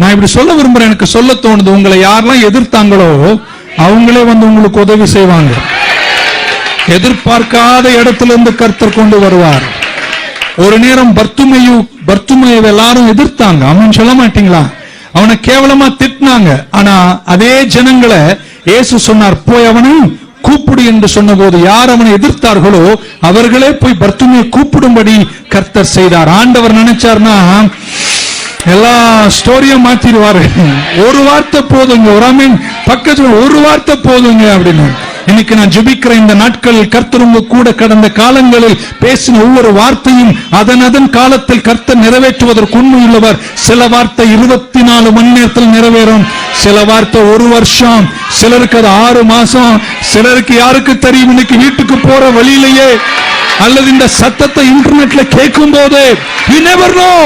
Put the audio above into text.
நான் இப்படி சொல்ல விரும்புறேன், எனக்கு சொல்ல தோணுது, உங்களை யாரெல்லாம் எதிர்த்தாங்களோ அவங்களே வந்து உங்களுக்கு உதவி செய்வாங்க. எதிர்பார்க்காத இடத்துல இருந்து கர்த்தர் கொண்டு வருவார். ஒரு நேரம் பர்த்துமையை எல்லாரும் எதிர்த்தாங்க, அவன் சொல்ல மாட்டீங்களா? அவனை கேவலமா திட்டினாங்க. ஆனா அதே ஜனங்களை இயேசு சொன்னார், போய் அவனை கூப்பிடு என்று சொன்ன போது யார் அவனை எதிர்த்தார்களோ அவர்களே போய் பர்த்துமையை கூப்பிடும்படி கர்த்தர் செய்தார். ஆண்டவர் நினைச்சார்னா எல்லா ஸ்டோரியும் மாத்திடுவாரு. ஒரு வார்த்தை போதுங்க, ஒரு ஆமீன் பக்கத்துல ஒரு வார்த்தை போதுங்க அப்படின்னு. இன்னைக்கு நான் ஜெபிக்கிற இந்த நாட்களில் கர்த்தர் உங்க கூட கடந்த காலங்களில் பேசின ஒவ்வொரு வார்த்தையும் அதன் காலத்தில் கர்த்தர் நிறைவேற்றுவதற்கு உண்மையுள்ளவர். சில வார்த்தை 24 மணி நேரத்தில் நிறைவேறும், சில வார்த்தை 1 வருஷம், சிலருக்கு அது 6 மாசம், சிலருக்கு யாருக்கு தெரியும் இன்னைக்கு வீட்டுக்கு போற வழியிலேயே அல்லது இந்த சத்தத்தை இன்டர்நெட்ல கேட்கும் போது you never know.